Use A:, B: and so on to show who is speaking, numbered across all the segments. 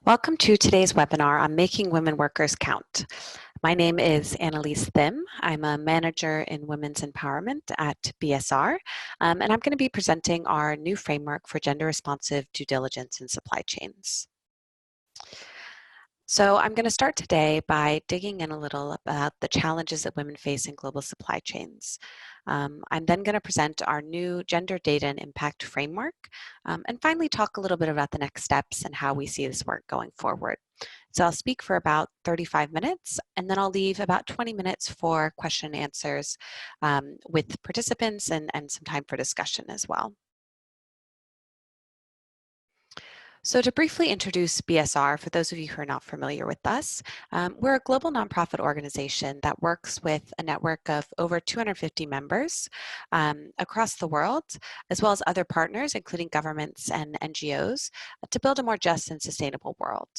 A: Welcome to today's webinar on Making Women Workers Count. My name is Annalise Thim. I'm a manager in women's empowerment at BSR, and I'm going to be presenting our new framework for gender-responsive due diligence in supply chains. So I'm going to start today by digging in a little about the challenges that women face in global supply chains. I'm then going to present our new gender data and impact framework, and finally talk a little bit about the next steps and how we see this work going forward. So I'll speak for about 35 minutes, and then I'll leave about 20 minutes for question and answers with participants and some time for discussion as well. So to briefly introduce BSR, for those of you who are not familiar with us, we're a global nonprofit organization that works with a network of over 250 members across the world, as well as other partners, including governments and NGOs, to build a more just and sustainable world.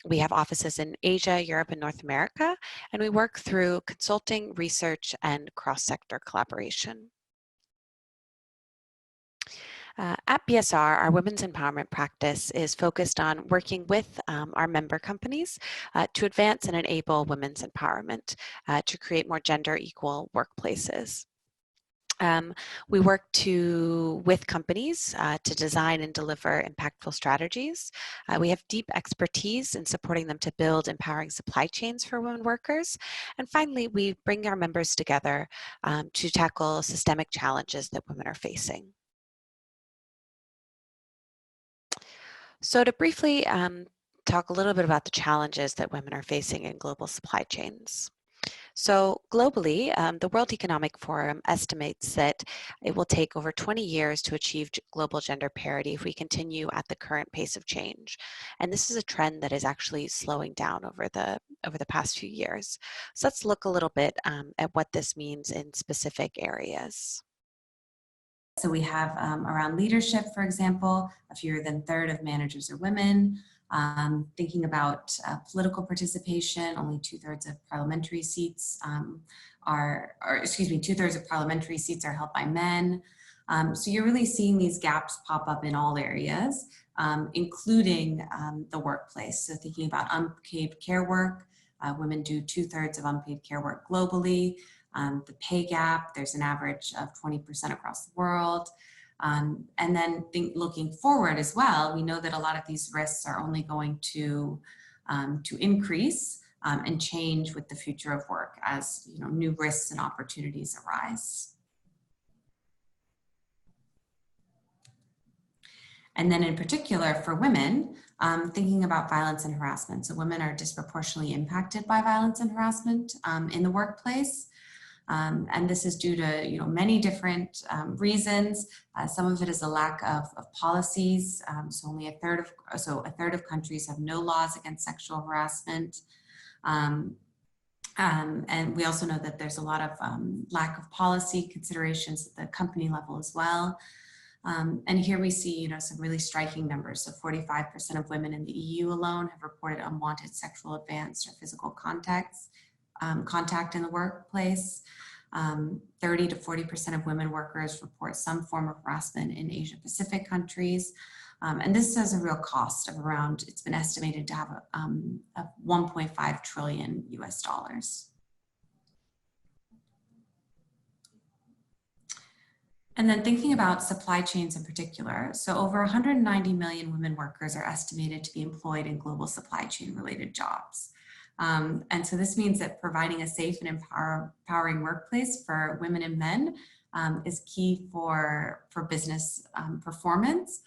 A: We have offices in Asia, Europe, and North America, and we work through consulting, research, and cross-sector collaboration. At BSR, our women's empowerment practice is focused on working with our member companies to advance and enable women's empowerment to create more gender equal workplaces. We work with companies to design and deliver impactful strategies. We have deep expertise in supporting them to build empowering supply chains for women workers. And finally, we bring our members together to tackle systemic challenges that women are facing. So to briefly talk a little bit about the challenges that women are facing in global supply chains. So globally, the World Economic Forum estimates that it will take over 20 years to achieve global gender parity if we continue at the current pace of change. And this is a trend that is actually slowing down over the past few years. So let's look a little bit at what this means in specific areas.
B: So we have around leadership, for example, fewer than a third of managers are women. Thinking about political participation, only 2/3 of parliamentary seats two/3 of parliamentary seats are held by men. So you're really seeing these gaps pop up in all areas, including the workplace. So thinking about unpaid care work, women do 2/3 of unpaid care work globally. The pay gap, there's an average of 20% across the world. And then looking forward as well, we know that a lot of these risks are only going to increase and change with the future of work as new risks and opportunities arise. And then in particular for women, thinking about violence and harassment. So women are disproportionately impacted by violence and harassment in the workplace. And this is due to many different reasons. Some of it is a lack of policies. So only a third of countries have no laws against sexual harassment. And we also know that there's a lot of lack of policy considerations at the company level as well. And here we see some really striking numbers. So 45% of women in the EU alone have reported unwanted sexual advance or physical contact in the workplace. 30 to 40% of women workers report some form of harassment in Asia Pacific countries. And this has a real cost of around, it's been estimated to have a 1.5 trillion US dollars. And then thinking about supply chains in particular, so over 190 million women workers are estimated to be employed in global supply chain related jobs. And so this means that providing a safe and empowering workplace for women and men is key for business performance.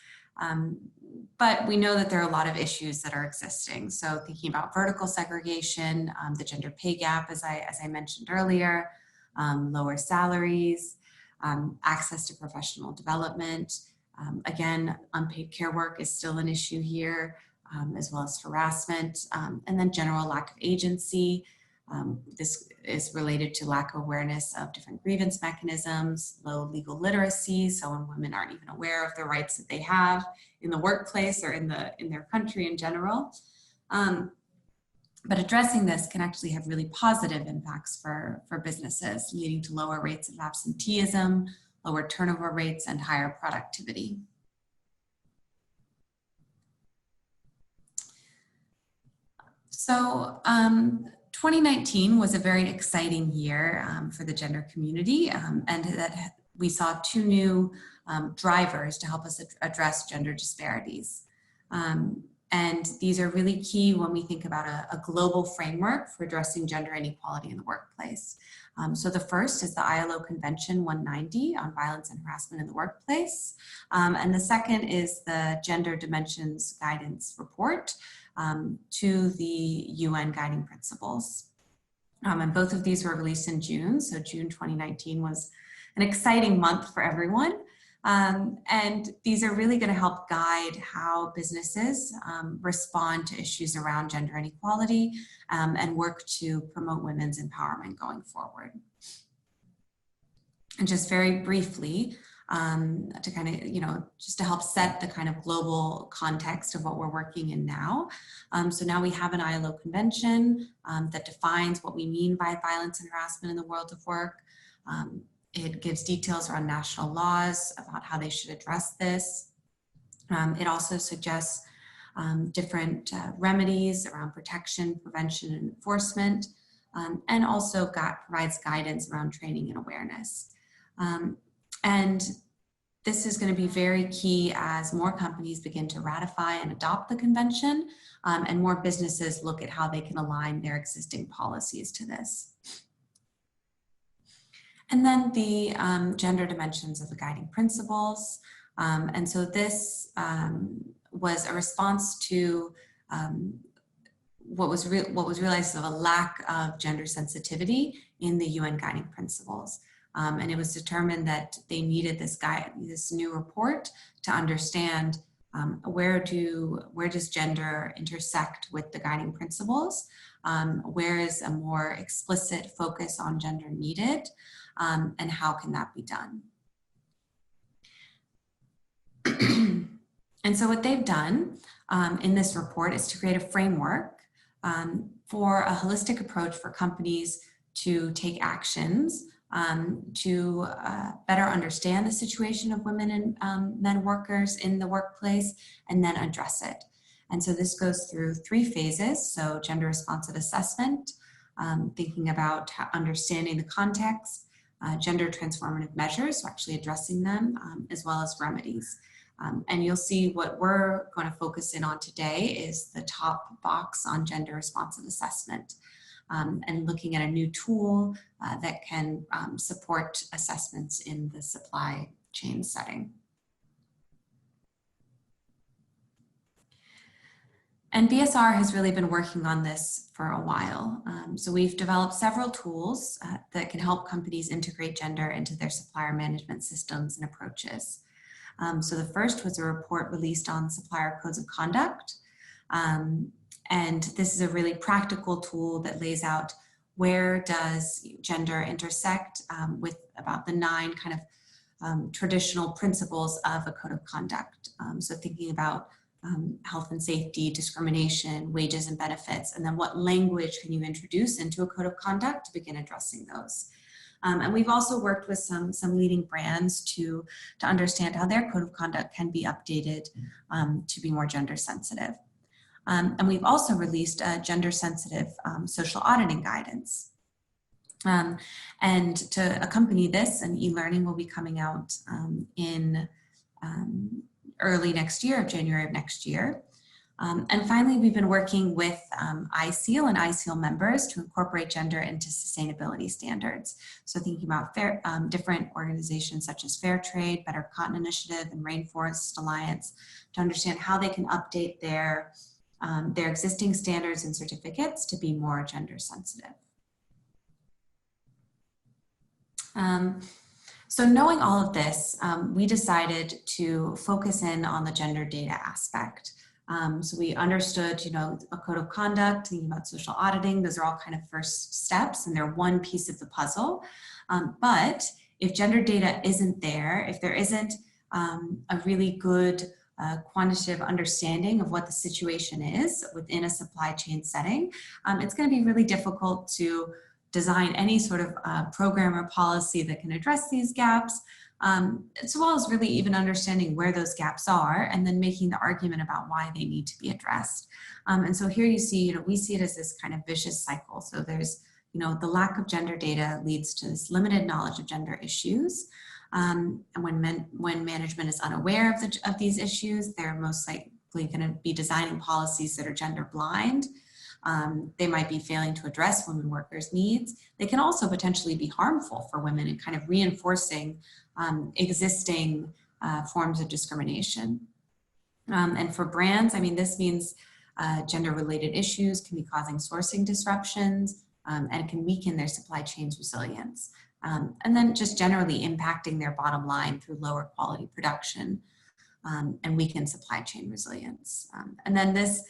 B: But we know that there are a lot of issues that are existing. So thinking about vertical segregation, the gender pay gap, as I mentioned earlier, lower salaries, access to professional development. Again, unpaid care work is still an issue here. As well as harassment, and then general lack of agency. This is related to lack of awareness of different grievance mechanisms, low legal literacy, so when women aren't even aware of the rights that they have in the workplace or in their country in general. But addressing this can actually have really positive impacts for businesses, leading to lower rates of absenteeism, lower turnover rates, and higher productivity. So 2019 was a very exciting year for the gender community, and that we saw two new drivers to help us address gender disparities. And these are really key when we think about a global framework for addressing gender inequality in the workplace. So the first is the ILO Convention 190 on violence and harassment in the workplace. And the second is the Gender Dimensions Guidance Report to the UN Guiding Principles. And both of these were released in June. So June 2019 was an exciting month for everyone. And these are really going to help guide how businesses respond to issues around gender inequality and work to promote women's empowerment going forward. And just very briefly, to kind of, just to help set the kind of global context of what we're working in now. So now we have an ILO convention that defines what we mean by violence and harassment in the world of work. It gives details around national laws about how they should address this. It also suggests different remedies around protection, prevention, and enforcement, and also provides guidance around training and awareness. And this is going to be very key as more companies begin to ratify and adopt the convention, and more businesses look at how they can align their existing policies to this. And then the gender dimensions of the guiding principles. And so this was a response to what was realized of a lack of gender sensitivity in the UN guiding principles. And it was determined that they needed this new report to understand where does gender intersect with the guiding principles, where is a more explicit focus on gender needed, and how can that be done? And so what they've done in this report is to create a framework for a holistic approach for companies to take actions to better understand the situation of women and men workers in the workplace and then address it. And so this goes through 3 phases. So gender responsive assessment, thinking about understanding the context, gender transformative measures, so actually addressing them, as well as remedies. And you'll see what we're going to focus in on today is the top box on gender responsive assessment, and looking at a new tool that can support assessments in the supply chain setting. And BSR has really been working on this for a while. So we've developed several tools that can help companies integrate gender into their supplier management systems and approaches. So the first was a report released on supplier codes of conduct. And this is a really practical tool that lays out where does gender intersect with about the 9 kind of traditional principles of a code of conduct. So thinking about health and safety, discrimination, wages and benefits, and then what language can you introduce into a code of conduct to begin addressing those. And we've also worked with some leading brands to understand how their code of conduct can be updated to be more gender sensitive. And we've also released a gender sensitive social auditing guidance. And to accompany this, an e-learning will be coming out in early next year, January of next year. And finally, we've been working with ISEAL and ISEAL members to incorporate gender into sustainability standards. So thinking about different organizations such as Fair Trade, Better Cotton Initiative, and Rainforest Alliance to understand how they can update their existing standards and certificates to be more gender sensitive. So knowing all of this, we decided to focus in on the gender data aspect. So we understood, a code of conduct, thinking about social auditing, those are all kind of first steps and they're one piece of the puzzle. But if gender data isn't there, if there isn't a really good quantitative understanding of what the situation is within a supply chain setting, it's going to be really difficult to design any sort of program or policy that can address these gaps, as well as really even understanding where those gaps are and then making the argument about why they need to be addressed. And so here you see, we see it as this kind of vicious cycle. So there's, the lack of gender data leads to this limited knowledge of gender issues. And when management is unaware of these issues, they're most likely going to be designing policies that are gender blind. They might be failing to address women workers' needs. They can also potentially be harmful for women and kind of reinforcing existing forms of discrimination. And for brands, this means gender-related issues can be causing sourcing disruptions and can weaken their supply chain's resilience. And then just generally impacting their bottom line through lower quality production and weaken supply chain resilience. And then this,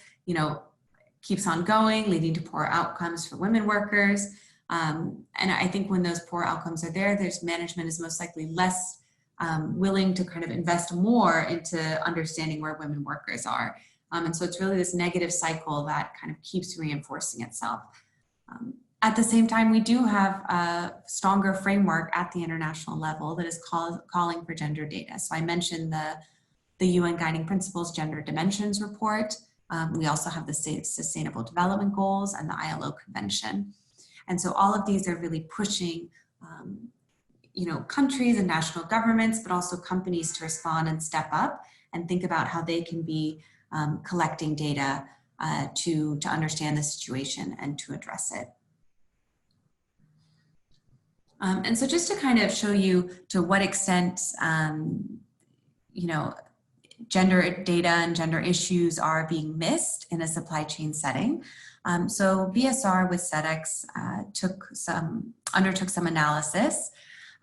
B: keeps on going, leading to poor outcomes for women workers. And I think when those poor outcomes are there, there's management is most likely less willing to kind of invest more into understanding where women workers are. And so it's really this negative cycle that kind of keeps reinforcing itself. At the same time, we do have a stronger framework at the international level that is calling for gender data. So I mentioned the UN Guiding Principles Gender Dimensions report. We also have the Sustainable Development Goals and the ILO Convention. And so all of these are really pushing countries and national governments, but also companies to respond and step up and think about how they can be collecting data to understand the situation and to address it. And so just to kind of show you to what extent, gender data and gender issues are being missed in a supply chain setting. So BSR with SEDEX undertook some analysis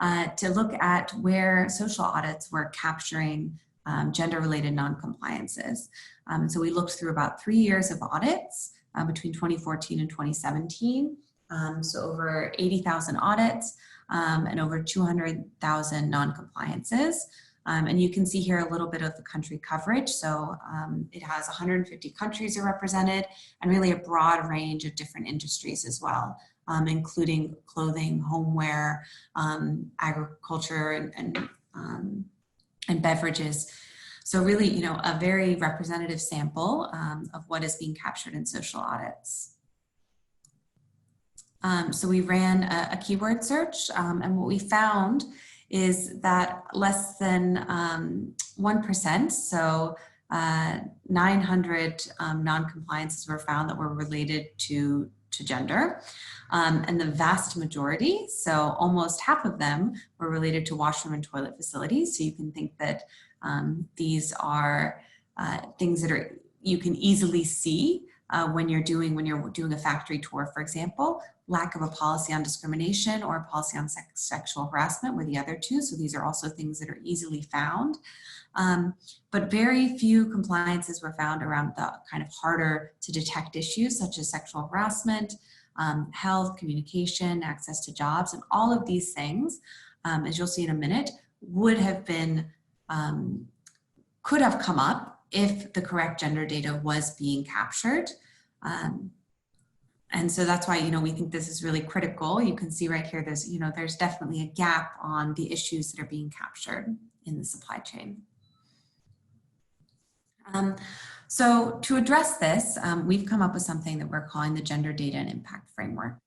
B: to look at where social audits were capturing gender-related non-compliances. So we looked through about 3 years of audits between 2014 and 2017. So over 80,000 audits and over 200,000 non-compliances. And you can see here a little bit of the country coverage. So it has 150 countries are represented and really a broad range of different industries as well, including clothing, homeware, agriculture, and beverages. So really, a very representative sample of what is being captured in social audits. So we ran a keyword search, and what we found is that less than 1%, so 900 non-compliances were found that were related to gender. And the vast majority, so almost half of them, were related to washroom and toilet facilities. So you can think that these are things that you can easily see when you're doing a factory tour, for example. Lack of a policy on discrimination or a policy on sexual harassment were the other two. So these are also things that are easily found. But very few compliances were found around the kind of harder to detect issues such as sexual harassment, health, communication, access to jobs, and all of these things, as you'll see in a minute, would have been, could have come up if the correct gender data was being captured. And so that's why, we think this is really critical. You can see right here, there's definitely a gap on the issues that are being captured in the supply chain. So to address this, we've come up with something that we're calling the Gender Data and Impact Framework.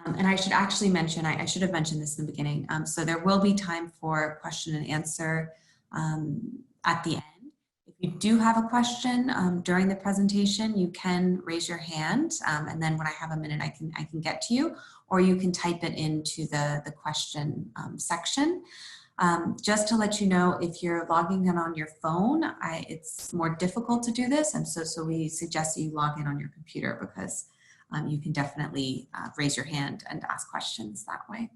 B: And I should actually mention, I should have mentioned this in the beginning. So there will be time for question and answer at the end. If you do have a question during the presentation, you can raise your hand, and then when I have a minute, I can get to you, or you can type it into the question section. Just to let you know, if you're logging in on your phone, it's more difficult to do this, and so we suggest that you log in on your computer because you can definitely raise your hand and ask questions that way.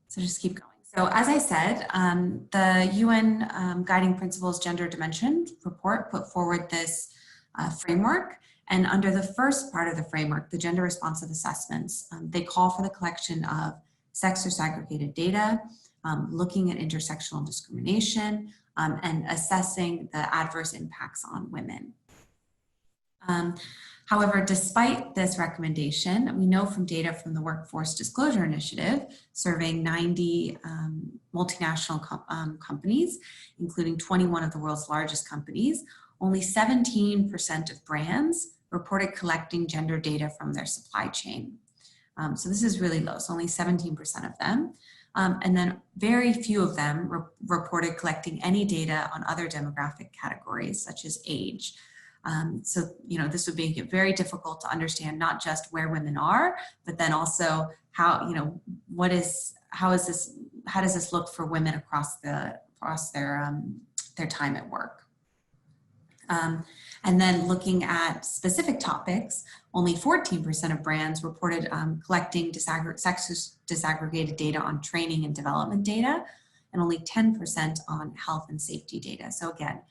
B: So just keep going. So as I said, the UN Guiding Principles Gender Dimension report put forward this framework. And under the first part of the framework, the gender responsive assessments, they call for the collection of sex or segregated data, looking at intersectional discrimination, and assessing the adverse impacts on women. However, despite this recommendation, we know from data from the Workforce Disclosure Initiative, surveying 90 multinational companies, including 21 of the world's largest companies, only 17% of brands reported collecting gender data from their supply chain. So this is really low, so only 17% of them. And then very few of them reported collecting any data on other demographic categories, such as age. So, this would make it very difficult to understand not just where women are, but then also how, how does this look for women across their time at work. And then looking at specific topics, only 14% of brands reported collecting sex disaggregated data on training and development data, and only 10% on health and safety data. So again,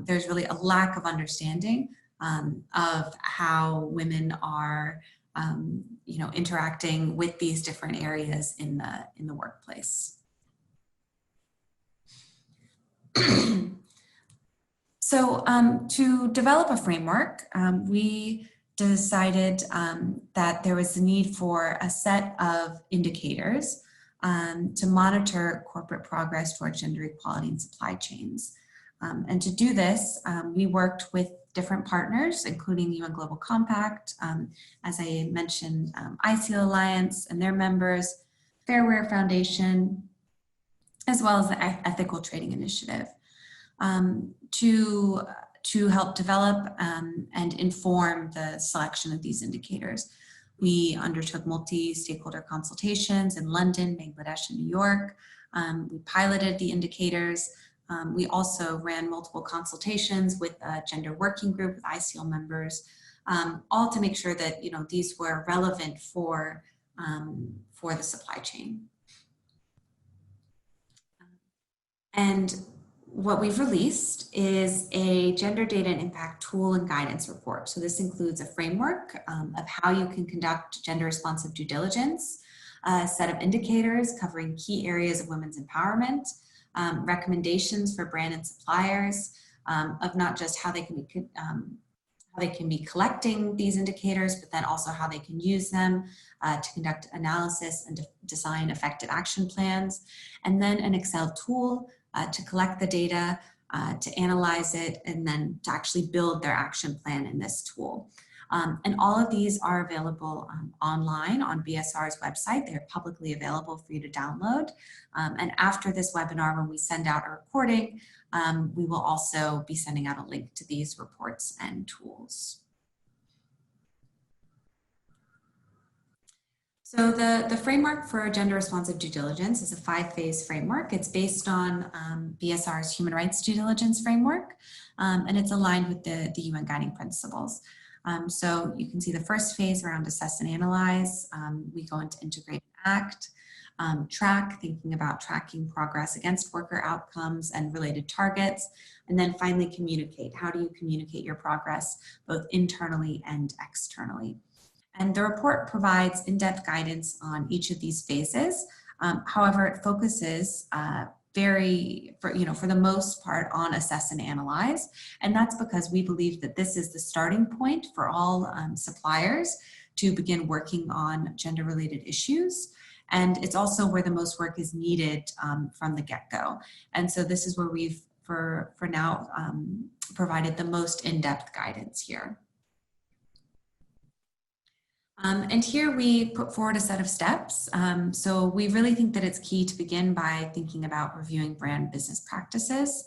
B: there's really a lack of understanding of how women are, interacting with these different areas in the workplace. So to develop a framework, we decided that there was a need for a set of indicators to monitor corporate progress towards gender equality in supply chains. And to do this, we worked with different partners, including UN Global Compact, as I mentioned, ICL Alliance and their members, Fairware Foundation, as well as the Ethical Trading Initiative, to help develop and inform the selection of these indicators. We undertook multi-stakeholder consultations in London, Bangladesh, and New York. We piloted the indicators. We also ran multiple consultations with a gender working group with ICL members, all to make sure that these were relevant for the supply chain. And what we've released is a gender data and impact tool and guidance report. So this includes a framework of how you can conduct gender responsive due diligence, a set of indicators covering key areas of women's empowerment, recommendations for brand and suppliers of not just how they can be collecting these indicators, but then also how they can use them to conduct analysis and design effective action plans, and then an Excel tool to collect the data, to analyze it, and then to actually build their action plan in this tool. And all of these are available online on BSR's website. They're publicly available for you to download. And after this webinar, when we send out a recording, we will also be sending out a link to these reports and tools. So the framework for gender responsive due diligence is a 5-phase framework. It's based on BSR's human rights due diligence framework, and it's aligned with the UN guiding principles. So you can see the first phase around assess and analyze. We go into integrate and act, track, thinking about tracking progress against worker outcomes and related targets, and then finally communicate. How do you communicate your progress both internally and externally? And the report provides in-depth guidance on each of these phases. However, it focuses for the most part on assess and analyze. And that's because we believe that this is the starting point for all suppliers to begin working on gender-related issues. And it's also where the most work is needed from the get-go. And so this is where we've, for now, provided the most in-depth guidance here. And here we put forward a set of steps. So we really think that it's key to begin by thinking about reviewing brand business practices.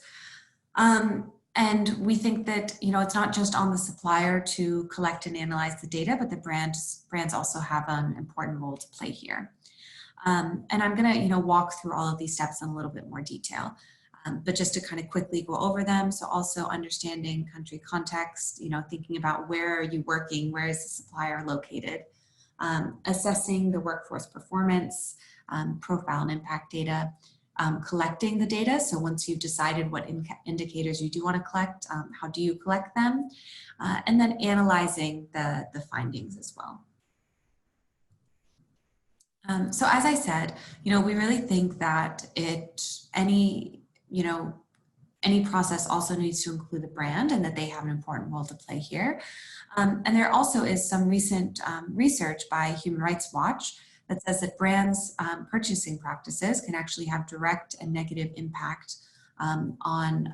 B: And we think that, it's not just on the supplier to collect and analyze the data, but the brands also have an important role to play here. And I'm gonna, walk through all of these steps in a little bit more detail. But just to kind of quickly go over them. So also understanding country context, thinking about where are you working, where is the supplier located, assessing the workforce performance, profile and impact data, collecting the data. So once you've decided what indicators you do want to collect, how do you collect them, and then analyzing the findings as well. So as I said, we really think that any any process also needs to include the brand and that they have an important role to play here. And there also is some recent research by Human Rights Watch that says that brands' purchasing practices can actually have direct and negative impact on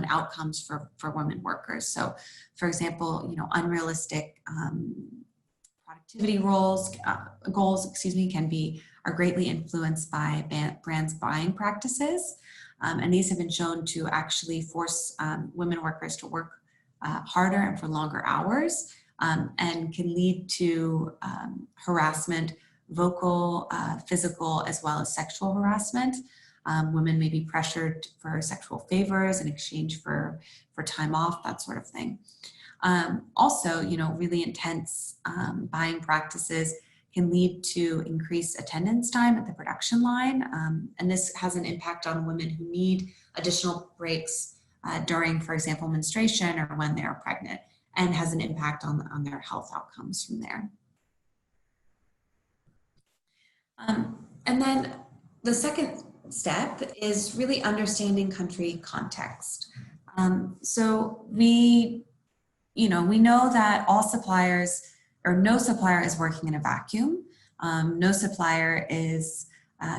B: outcomes for women workers. So, for example, unrealistic productivity goals, are greatly influenced by brands' buying practices, and these have been shown to actually force women workers to work harder and for longer hours, and can lead to harassment, vocal, physical, as well as sexual harassment. Women may be pressured for sexual favors in exchange for time off, that sort of thing. Also, really intense buying practices can lead to increased attendance time at the production line. And this has an impact on women who need additional breaks during, for example, menstruation or when they're pregnant, and has an impact on their health outcomes from there. And then the second step is really understanding country context. So we know that all suppliers, or no supplier, is working in a vacuum. No supplier is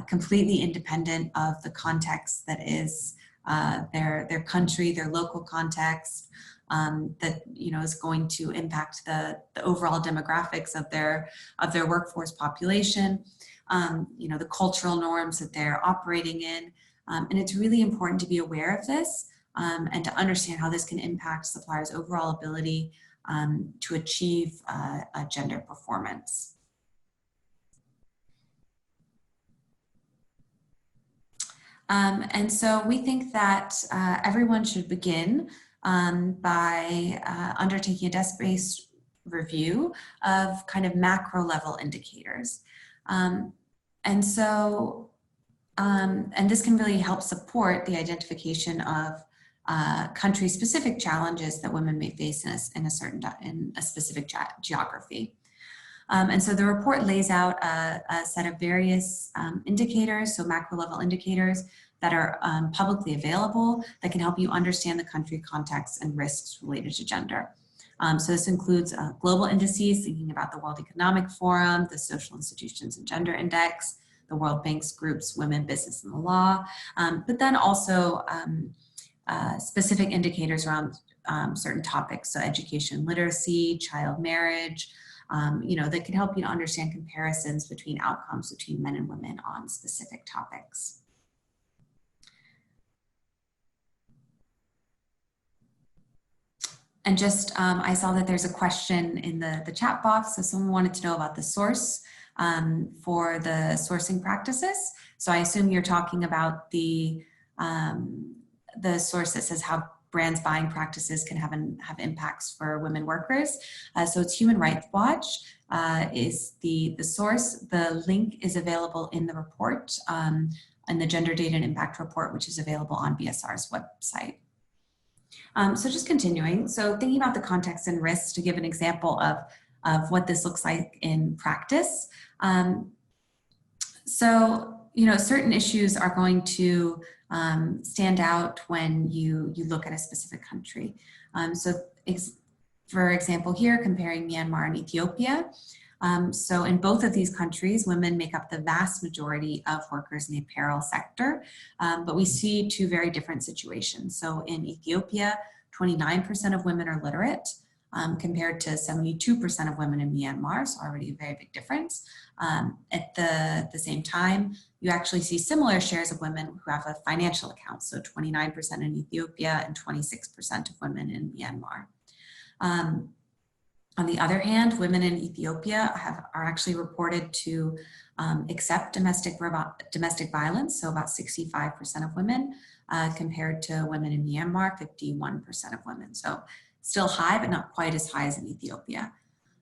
B: completely independent of the context that is their country, their local context, that is going to impact the overall demographics of their workforce population, the cultural norms that they're operating in, and it's really important to be aware of this. And to understand how this can impact suppliers' overall ability to achieve a gender performance. And so we think that everyone should begin by undertaking a desk-based review of kind of macro level indicators. And this can really help support the identification of country-specific challenges that women may face in a specific geography. And so the report lays out a set of various indicators, so macro-level indicators that are publicly available that can help you understand the country context and risks related to gender. So this includes global indices, thinking about the World Economic Forum, the Social Institutions and Gender Index, the World Bank's groups Women, Business, and the Law, but then also specific indicators around certain topics, so education, literacy, child marriage, that can help you to understand comparisons between outcomes between men and women on specific topics. And just, I saw that there's a question in the chat box, so someone wanted to know about the source for the sourcing practices. So I assume you're talking about the source that says how brands' buying practices can have impacts for women workers. So it's Human Rights Watch is the source. The link is available in the report, and the Gender Data and Impact Report, which is available on BSR's website. So just continuing, so thinking about the context and risks, to give an example of what this looks like in practice. Certain issues are going to stand out when you look at a specific country. For example, here, comparing Myanmar and Ethiopia. So in both of these countries, women make up the vast majority of workers in the apparel sector, but we see two very different situations. So in Ethiopia, 29% of women are literate, compared to 72% of women in Myanmar, so already a very big difference. At the same time, you actually see similar shares of women who have a financial account, so 29% in Ethiopia and 26% of women in Myanmar. On the other hand, women in Ethiopia are actually reported to accept domestic violence, so about 65% of women, compared to women in Myanmar, 51% of women. So still high, but not quite as high as in Ethiopia.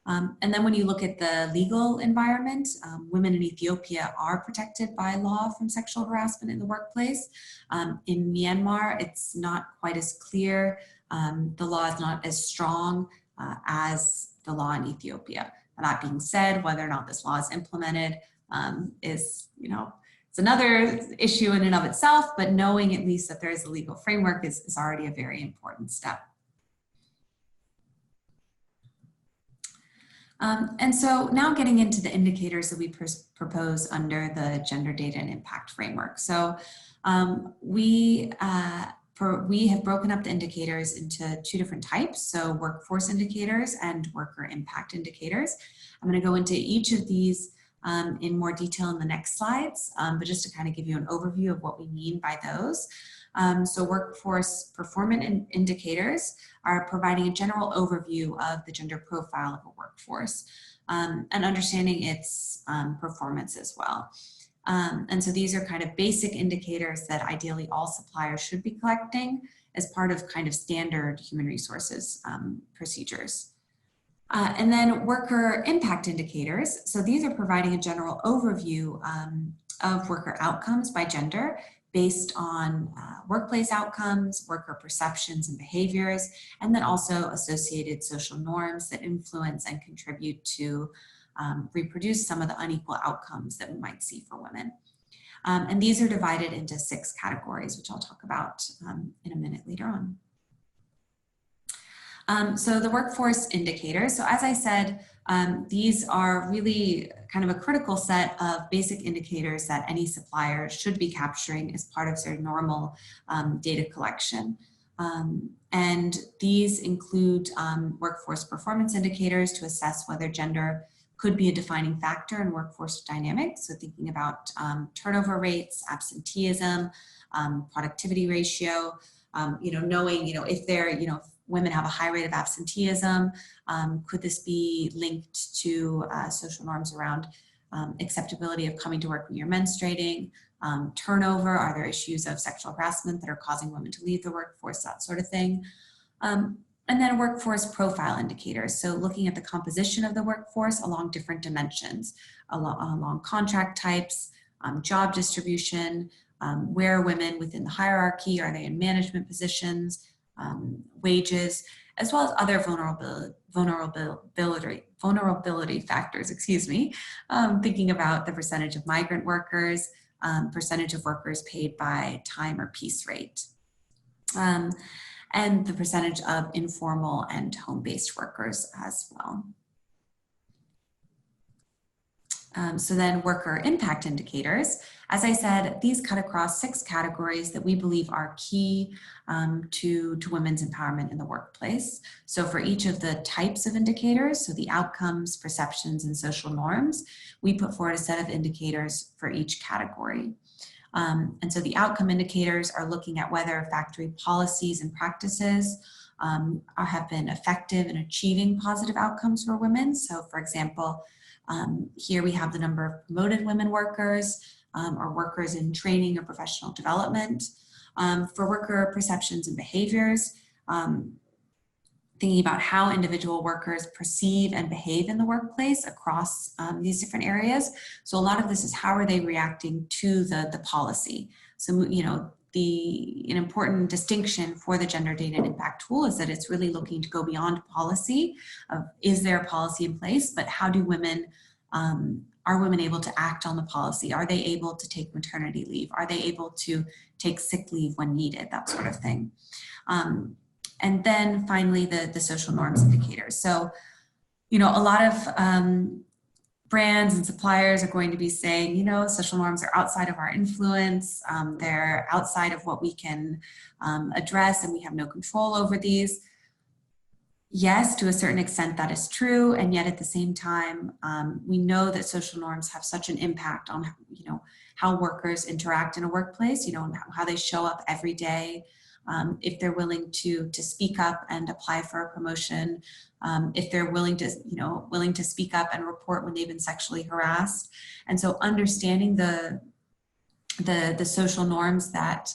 B: And then when you look at the legal environment, women in Ethiopia are protected by law from sexual harassment in the workplace. In Myanmar, it's not quite as clear. The law is not as strong as the law in Ethiopia. That being said, whether or not this law is implemented is, it's another issue in and of itself, but knowing at least that there is a legal framework is already a very important step. And so now getting into the indicators that we propose under the Gender Data and Impact Framework. So we have broken up the indicators into two different types, so workforce indicators and worker impact indicators. I'm going to go into each of these in more detail in the next slides, but just to kind of give you an overview of what we mean by those. So workforce performance indicators are providing a general overview of the gender profile of a workforce and understanding its performance as well. And so these are kind of basic indicators that ideally all suppliers should be collecting as part of kind of standard human resources procedures. And then worker impact indicators. So these are providing a general overview of worker outcomes by gender based on workplace outcomes, worker perceptions and behaviors, and then also associated social norms that influence and contribute to reproduce some of the unequal outcomes that we might see for women. And these are divided into 6 categories, which I'll talk about in a minute later on. So the workforce indicators. So as I said, these are really kind of a critical set of basic indicators that any supplier should be capturing as part of their normal data collection. And these include workforce performance indicators to assess whether gender could be a defining factor in workforce dynamics. So thinking about turnover rates, absenteeism, productivity ratio, knowing, if they're, women have a high rate of absenteeism, could this be linked to social norms around acceptability of coming to work when you're menstruating, turnover, are there issues of sexual harassment that are causing women to leave the workforce, that sort of thing. And then workforce profile indicators. So looking at the composition of the workforce along different dimensions, along contract types, job distribution, where are women within the hierarchy, are they in management positions, wages, as well as other vulnerability factors, thinking about the percentage of migrant workers, percentage of workers paid by time or piece rate, and the percentage of informal and home-based workers as well. So then worker impact indicators. As I said, these cut across 6 categories that we believe are key to women's empowerment in the workplace. So for each of the types of indicators, so the outcomes, perceptions, and social norms, we put forward a set of indicators for each category. And so the outcome indicators are looking at whether factory policies and practices have been effective in achieving positive outcomes for women. So for example, here we have the number of promoted women workers or workers in training or professional development. For worker perceptions and behaviors, thinking about how individual workers perceive and behave in the workplace across these different areas. So a lot of this is how are they reacting to the policy. So, an important distinction for the Gender Data and Impact tool is that it's really looking to go beyond policy of is there a policy in place, but how do women, are women able to act on the policy? Are they able to take maternity leave? Are they able to take sick leave when needed? That sort of thing. And then finally, the social norms indicators. So, a lot of brands and suppliers are going to be saying, social norms are outside of our influence. They're outside of what we can address, and we have no control over these. Yes, to a certain extent that is true, and yet at the same time, we know that social norms have such an impact on, how workers interact in a workplace, how they show up every day, if they're willing to speak up and apply for a promotion, if they're willing to speak up and report when they've been sexually harassed. And so understanding the social norms that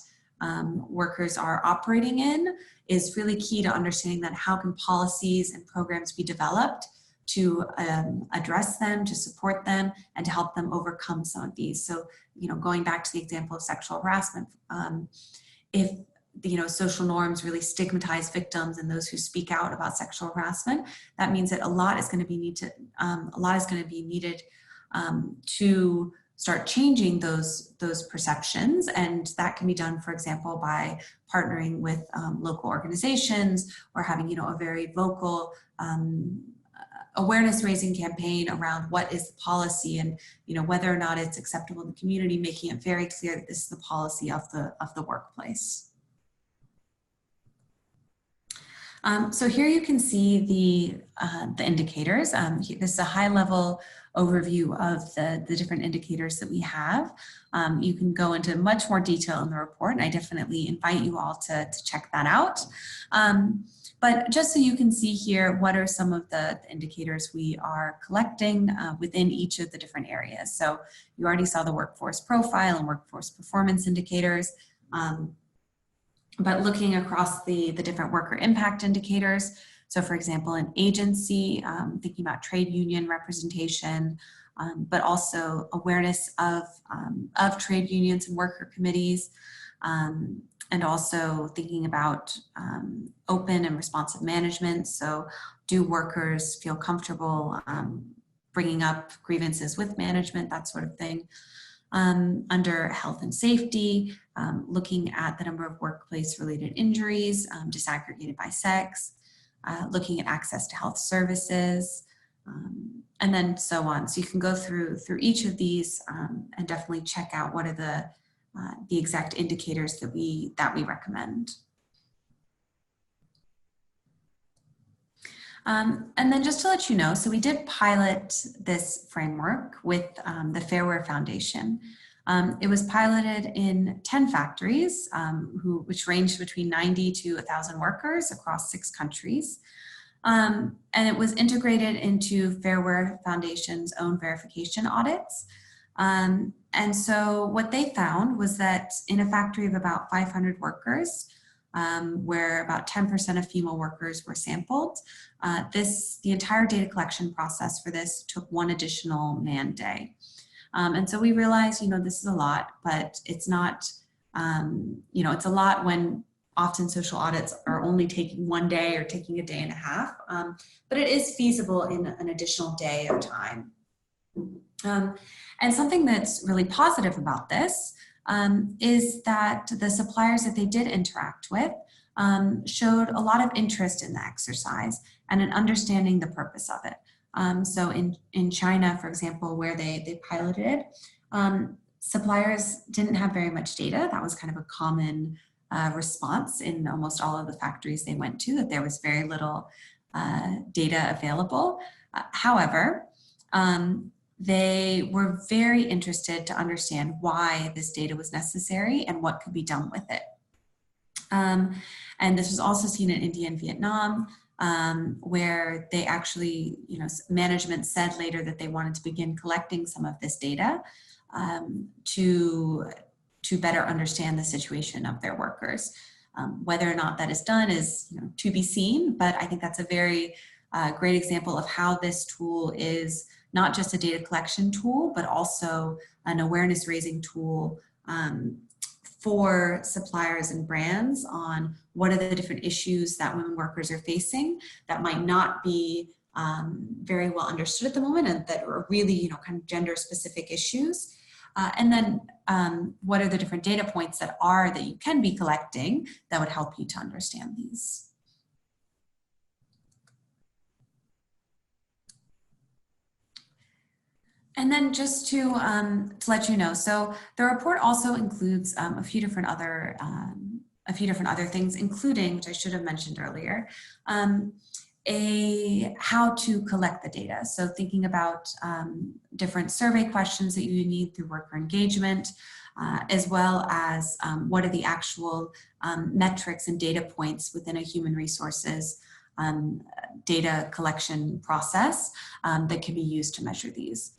B: workers are operating in is really key to understanding that how can policies and programs be developed to address them, to support them, and to help them overcome some of these. So, going back to the example of sexual harassment, if social norms really stigmatize victims and those who speak out about sexual harassment, that means that a lot is going to be needed to start changing those perceptions. And that can be done, for example, by partnering with local organizations or having, a very vocal awareness raising campaign around what is the policy and, whether or not it's acceptable in the community, making it very clear that this is the policy of the workplace. So here you can see the indicators. This is a high-level overview of the different indicators that we have. You can go into much more detail in the report, and I definitely invite you all to check that out. But just so you can see here, what are some of the indicators we are collecting within each of the different areas. So you already saw the workforce profile and workforce performance indicators. But looking across the different worker impact indicators, so for example, an agency, thinking about trade union representation, but also awareness of trade unions and worker committees, and also thinking about open and responsive management. So do workers feel comfortable bringing up grievances with management, that sort of thing. Under health and safety, looking at the number of workplace-related injuries disaggregated by sex, looking at access to health services, and then so on. So you can go through each of these and definitely check out what are the exact indicators that we recommend. And then just to let you know, so we did pilot this framework with the Fairware Foundation. It was piloted in 10 factories, which ranged between 90 to 1,000 workers across 6 countries. And it was integrated into Fairware Foundation's own verification audits. And so what they found was that in a factory of about 500 workers, where about 10% of female workers were sampled, the entire data collection process for this took 1 additional man day. And so we realized, this is a lot, but it's not, it's a lot when often social audits are only taking 1 day or taking a day and a half, but it is feasible in an additional day of time. And something that's really positive about this is that the suppliers that they did interact with showed a lot of interest in the exercise and in understanding the purpose of it. So in China, for example, where they piloted, suppliers didn't have very much data. That was kind of a common response in almost all of the factories they went to, that there was very little data available. However, they were very interested to understand why this data was necessary and what could be done with it. And this was also seen in India and Vietnam, where they actually, management said later that they wanted to begin collecting some of this data to better understand the situation of their workers. Whether or not that is done is to be seen, but I think that's a very great example of how this tool is not just a data collection tool, but also an awareness raising tool for suppliers and brands on what are the different issues that women workers are facing that might not be very well understood at the moment and that are really, kind of gender specific issues. And then what are the different data points that you can be collecting that would help you to understand these. And then just to let you know, so the report also includes a few different other things, including, which I should have mentioned earlier, how to collect the data. So thinking about different survey questions that you need through worker engagement, as well as what are the actual metrics and data points within a human resources data collection process that can be used to measure these.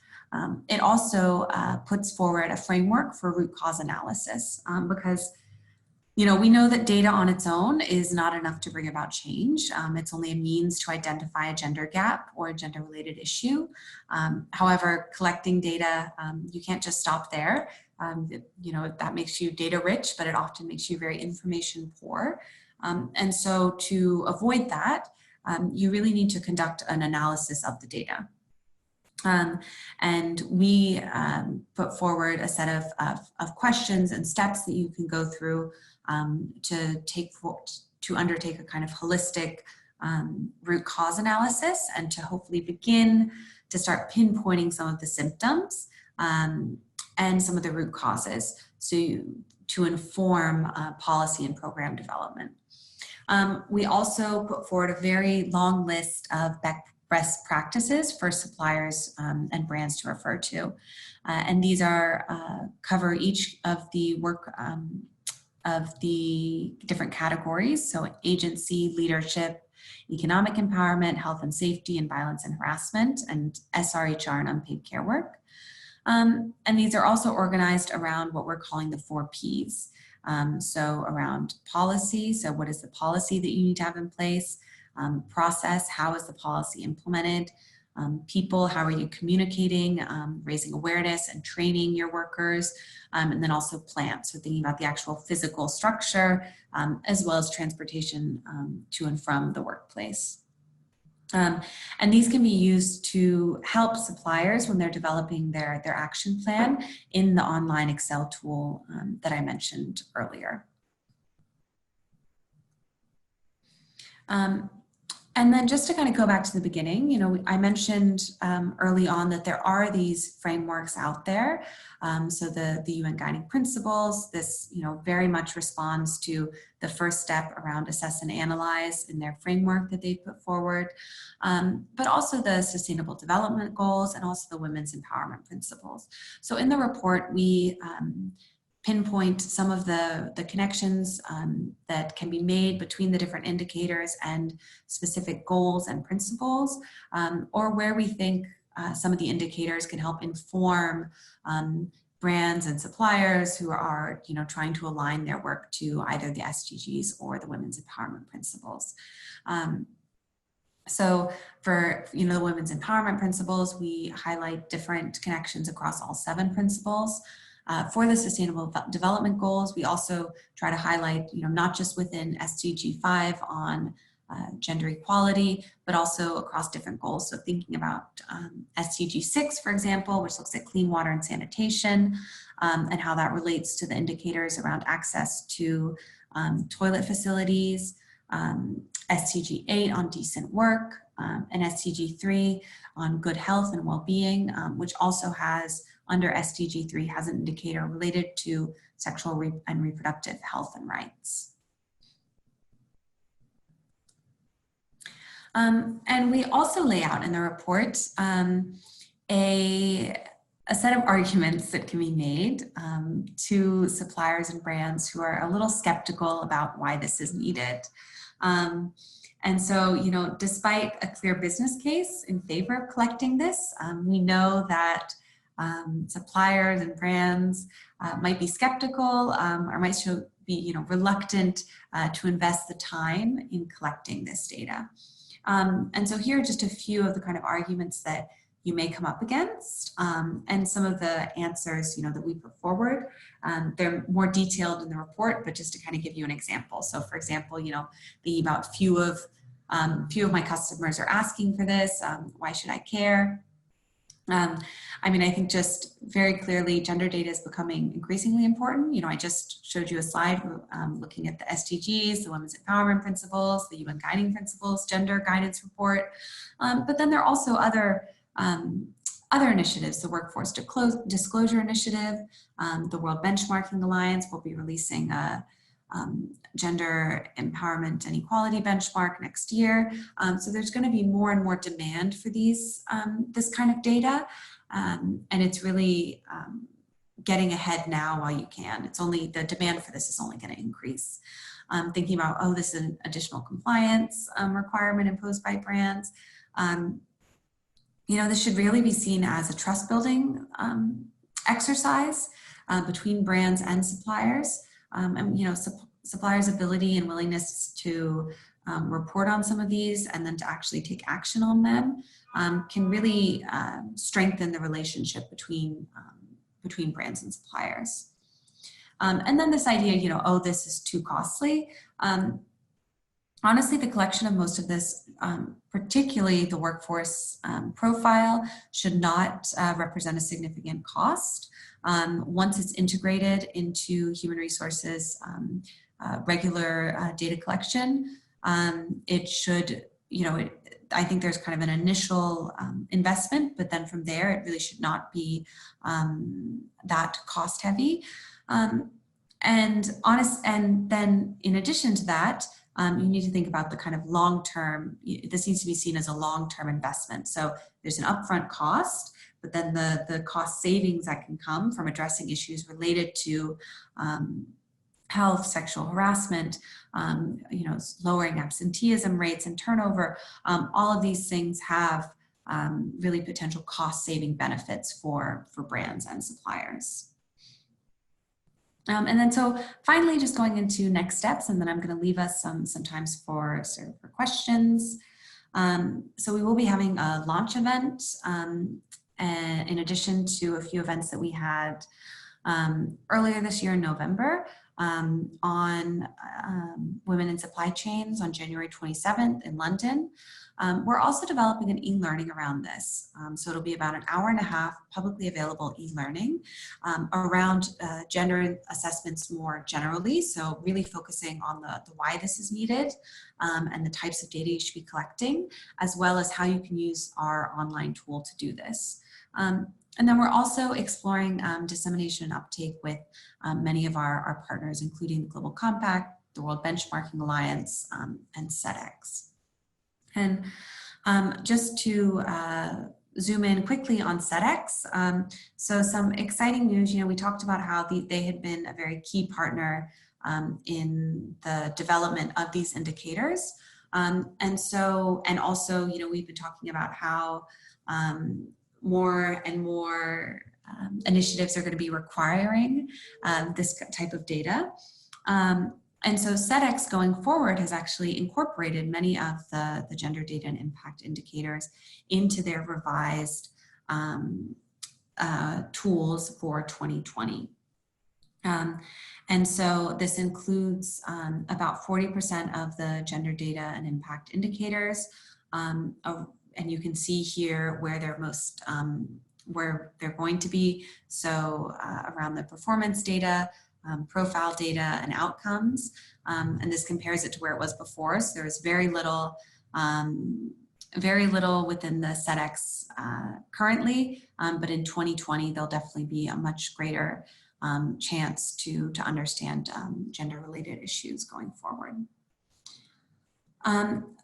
B: It also puts forward a framework for root cause analysis because, we know that data on its own is not enough to bring about change. It's only a means to identify a gender gap or a gender-related issue. However, collecting data, you can't just stop there. That makes you data rich, but it often makes you very information poor. And so to avoid that, you really need to conduct an analysis of the data. And we put forward a set of questions and steps that you can go through to undertake a kind of holistic root cause analysis, and to hopefully begin to start pinpointing some of the symptoms and some of the root causes, to inform policy and program development. We also put forward a very long list of best practices for suppliers and brands to refer to. And these are cover each of the work of the different categories. So agency, leadership, economic empowerment, health and safety, and violence and harassment, and SRHR and unpaid care work. And these are also organized around what we're calling the 4 Ps. So around policy, so what is the policy that you need to have in place? Process, how is the policy implemented? People, how are you communicating, raising awareness and training your workers? And then also plant, so thinking about the actual physical structure, as well as transportation to and from the workplace. And these can be used to help suppliers when they're developing their action plan in the online Excel tool that I mentioned earlier. And then just to kind of go back to the beginning, I mentioned early on that there are these frameworks out there. So the UN guiding principles, this, very much responds to the first step around assess and analyze in their framework that they put forward, but also the sustainable development goals and also the women's empowerment principles. So in the report, we pinpoint some of the connections that can be made between the different indicators and specific goals and principles, or where we think some of the indicators can help inform brands and suppliers who are trying to align their work to either the SDGs or the women's empowerment principles. So for the women's empowerment principles, we highlight different connections across all 7 principles. For the sustainable development goals, we also try to highlight, not just within SDG 5 on gender equality, but also across different goals. So thinking about SDG 6, for example, which looks at clean water and sanitation, and how that relates to the indicators around access to toilet facilities, SDG 8 on decent work, and SDG 3 on good health and well-being, which also has, under SDG 3, has an indicator related to sexual and reproductive health and rights. And we also lay out in the report a set of arguments that can be made to suppliers and brands who are a little skeptical about why this is needed. And so, despite a clear business case in favor of collecting this, we know that suppliers and brands might be skeptical or might be reluctant to invest the time in collecting this data. And so here are just a few of the kind of arguments that you may come up against, and some of the answers that we put forward. They're more detailed in the report, but just to kind of give you an example. So for example, thinking about few of my customers are asking for this, why should I care? I think just very clearly gender data is becoming increasingly important. I just showed you a slide looking at the SDGs, the women's empowerment principles, the UN guiding principles, gender guidance report. But then there are also other initiatives, the Workforce Disclosure Initiative, the World Benchmarking Alliance will be releasing a gender empowerment and equality benchmark next year. So there's going to be more and more demand for this kind of data. And it's really getting ahead now while you can. The demand for this is only going to increase. Thinking about, this is an additional compliance requirement imposed by brands. This should really be seen as a trust building exercise between brands and suppliers. Suppliers' ability and willingness to report on some of these and then to actually take action on them can really strengthen the relationship between brands and suppliers. And then this idea, this is too costly. Honestly, the collection of most of this, particularly the workforce profile, should not represent a significant cost. Once it's integrated into human resources regular data collection, it should, I think there's kind of an initial investment, but then from there, it really should not be that cost heavy. And then in addition to that, you need to think about the kind of long-term, this needs to be seen as a long-term investment. So there's an upfront cost, but then the cost savings that can come from addressing issues related to health, sexual harassment, lowering absenteeism rates and turnover, all of these things have really potential cost-saving benefits for brands and suppliers. And then so finally, just going into next steps, and then I'm going to leave us some times for questions. So we will be having a launch event and in addition to a few events that we had earlier this year in November on women in supply chains on January 27th in London. We're also developing an e-learning around this. So it'll be about an hour and a half publicly available e-learning around gender assessments more generally. So really focusing on the why this is needed and the types of data you should be collecting, as well as how you can use our online tool to do this. And then we're also exploring dissemination and uptake with many of our partners, including the Global Compact, the World Benchmarking Alliance, and SEDEX. And just to zoom in quickly on SEDEX, so some exciting news. We talked about how they had been a very key partner in the development of these indicators. And also, we've been talking about how more and more initiatives are going to be requiring this type of data. And so SEDEX going forward has actually incorporated many of the gender data and impact indicators into their revised tools for 2020. And so this includes about 40% of the gender data and impact indicators. And you can see here where they're most, where they're going to be. So around the performance data, profile data and outcomes, and this compares it to where it was before. So there was very little within the SEDEX currently, but in 2020 there'll definitely be a much greater chance to understand gender-related issues going forward.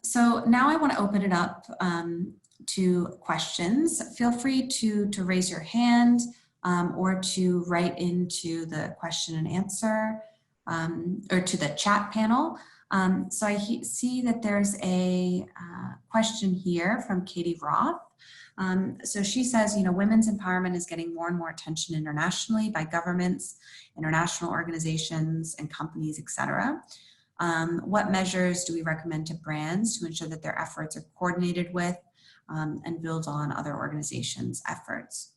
B: So now I want to open it up to questions. Feel free to raise your hand. Or to write into the question and answer or to the chat panel. So I see that there's a question here from Katie Roth. So she says, women's empowerment is getting more and more attention internationally by governments, international organizations, and companies, etc. What measures do we recommend to brands to ensure that their efforts are coordinated with and build on other organizations' efforts?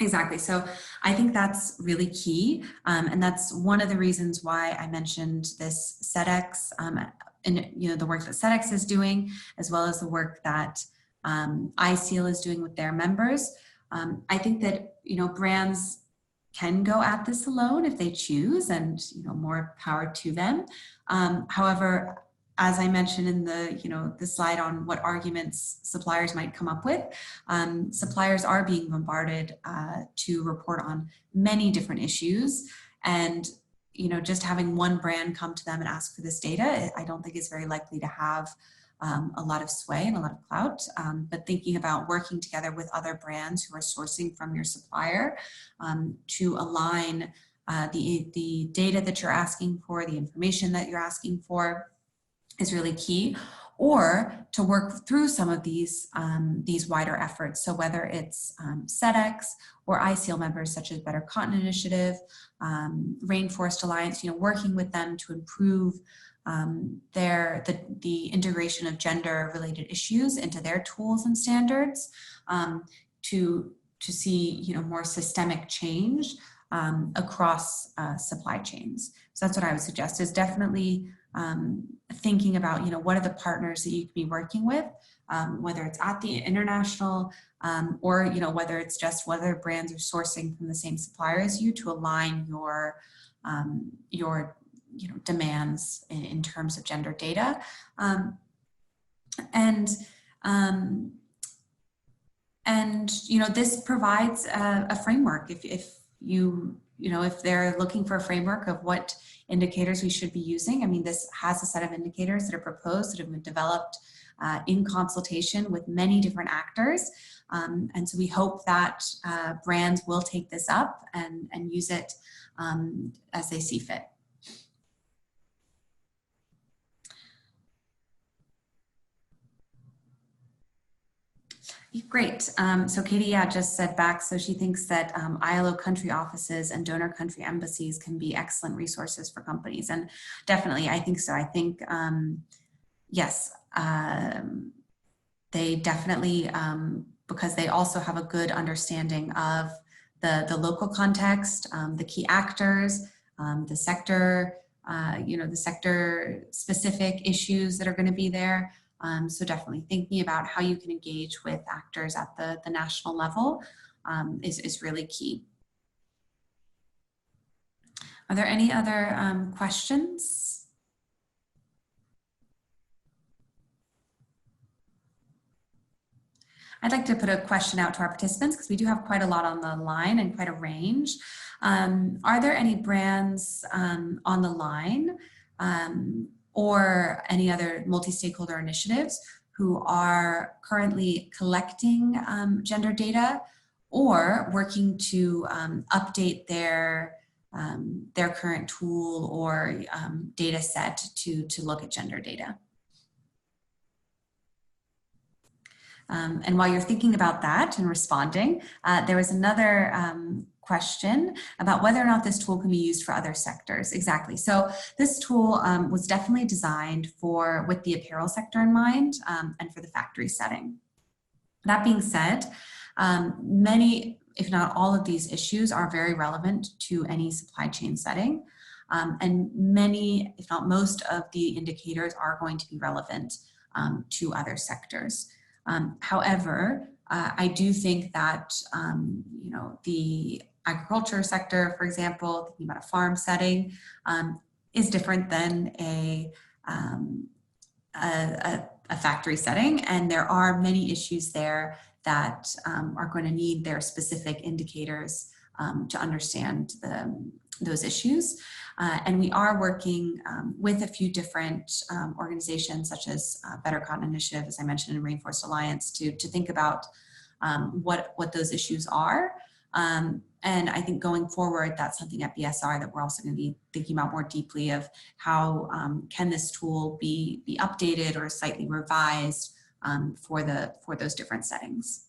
B: Exactly. So I think that's really key. And that's one of the reasons why I mentioned this SEDEX and the work that SEDEX is doing, as well as the work that ISEAL is doing with their members. I think that, brands can go at this alone if they choose, and, more power to them. However, as I mentioned in the slide on what arguments suppliers might come up with, suppliers are being bombarded to report on many different issues. And, just having one brand come to them and ask for this data, I don't think is very likely to have a lot of sway and a lot of clout. But thinking about working together with other brands who are sourcing from your supplier to align the data that you're asking for, the information that you're asking for, is really key, or to work through some of these wider efforts. So whether it's SEDEX or ISEAL members such as Better Cotton Initiative, Rainforest Alliance, working with them to improve the integration of gender-related issues into their tools and standards, to see more systemic change across supply chains. So that's what I would suggest, is definitely thinking about, what are the partners that you could be working with, whether it's at the international or, whether it's just whether brands are sourcing from the same supplier as you to align your demands in terms of gender data. This provides a framework if they're looking for a framework of what indicators we should be using. I mean, this has a set of indicators that are proposed that have been developed in consultation with many different actors. And so we hope that brands will take this up and use it as they see fit. Great. So Katie, just said back, so she thinks that ILO country offices and donor country embassies can be excellent resources for companies. And definitely, I think so. I think, yes, they definitely, because they also have a good understanding of the local context, the key actors, the sector, the sector specific issues that are going to be there. So definitely thinking about how you can engage with actors at the national level is really key. Are there any other questions? I'd like to put a question out to our participants because we do have quite a lot on the line and quite a range. Are there any brands on the line or any other multi-stakeholder initiatives who are currently collecting gender data or working to update their current tool or data set to look at gender data? And while you're thinking about that and responding, there was another question about whether or not this tool can be used for other sectors. Exactly. So this tool was definitely designed with the apparel sector in mind and for the factory setting. That being said, many, if not all of these issues are very relevant to any supply chain setting. And many, if not most of the indicators are going to be relevant to other sectors. However, I do think that, the agriculture sector, for example, thinking about a farm setting, is different than a factory setting. And there are many issues there that are going to need their specific indicators to understand those issues. And we are working with a few different organizations such as Better Cotton Initiative, as I mentioned, in Rainforest Alliance to think about what those issues are. And I think going forward, that's something at BSR that we're also going to be thinking about more deeply of how can this tool be updated or slightly revised for those different settings.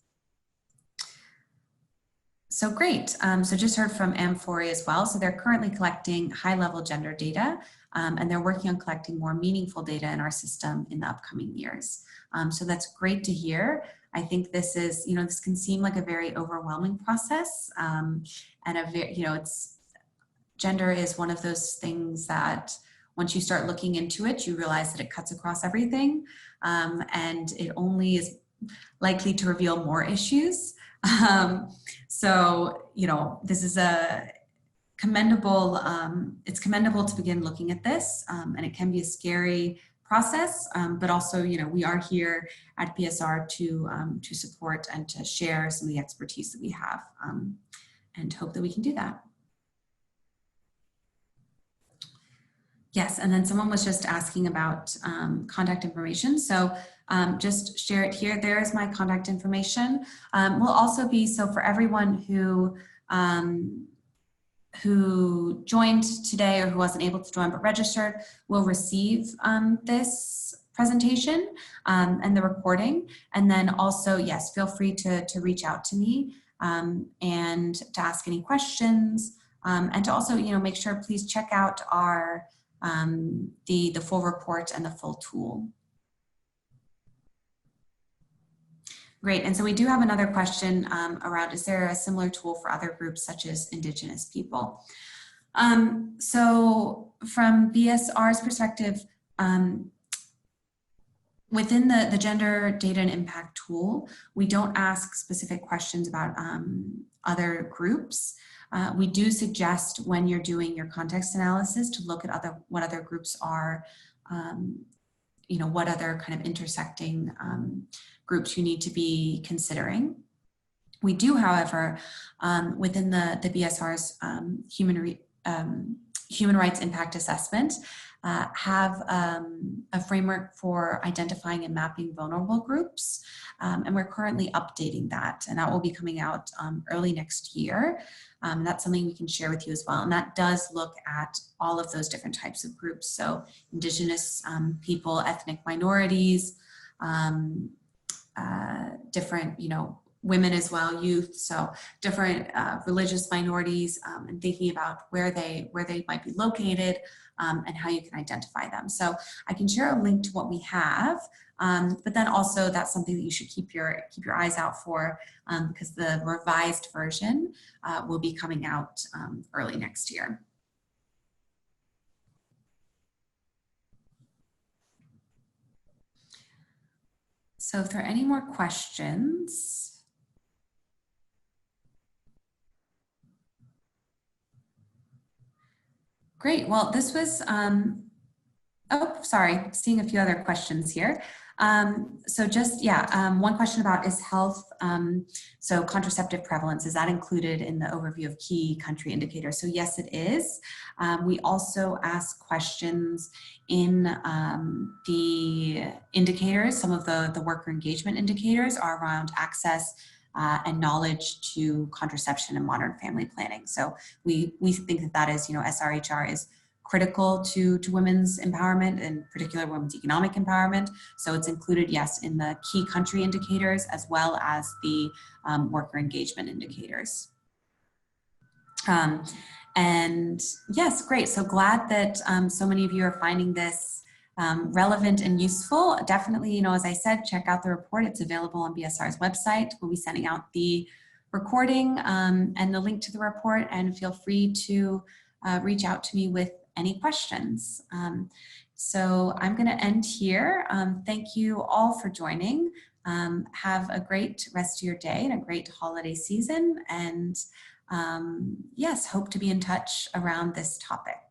B: So great. So just heard from Amphori as well. So they're currently collecting high-level gender data, and they're working on collecting more meaningful data in our system in the upcoming years. So that's great to hear. I think this is, this can seem like a very overwhelming process, and gender is one of those things that once you start looking into it, you realize that it cuts across everything, and it only is likely to reveal more issues. So, this is a commendable, it's commendable to begin looking at this, and it can be a scary process, but also, we are here at BSR to support and to share some of the expertise that we have, and hope that we can do that. Yes, and then someone was just asking about contact information. So just share it here. There's my contact information. Will also be, so for everyone who joined today or who wasn't able to join but registered will receive this presentation and the recording. And then also, yes, feel free to reach out to me and to ask any questions, and to also, make sure, please check out our the full report and the full tool. Great, and so we do have another question around, is there a similar tool for other groups such as Indigenous people? So from BSR's perspective, Within the gender data and impact tool, we don't ask specific questions about other groups. We do suggest when you're doing your context analysis to look at what other groups are, what other kind of intersecting groups you need to be considering. We do, however, within the BSR's human rights impact assessment, have a framework for identifying and mapping vulnerable groups. And we're currently updating that, and that will be coming out early next year. That's something we can share with you as well. And that does look at all of those different types of groups. So Indigenous people, ethnic minorities, different, women as well, youth, so different religious minorities, and thinking about where they might be located and how you can identify them. So I can share a link to what we have, but then also that's something that you should keep your eyes out for, because the revised version will be coming out early next year. So if there are any more questions. Great. Well, this was, oh, sorry, seeing a few other questions here. So just, one question about is health, so contraceptive prevalence, is that included in the overview of key country indicators? So yes, it is. We also ask questions in the indicators. Some of the worker engagement indicators are around access and knowledge to contraception and modern family planning. So we think that is, SRHR is critical to women's empowerment, and particular women's economic empowerment. So it's included, yes, in the key country indicators as well as the worker engagement indicators. And yes, great. So glad that so many of you are finding this relevant and useful. Definitely, as I said, check out the report. It's available on BSR's website. We'll be sending out the recording and the link to the report, and feel free to reach out to me with any questions. So I'm going to end here. Thank you all for joining. Have a great rest of your day and a great holiday season. And yes, hope to be in touch around this topic.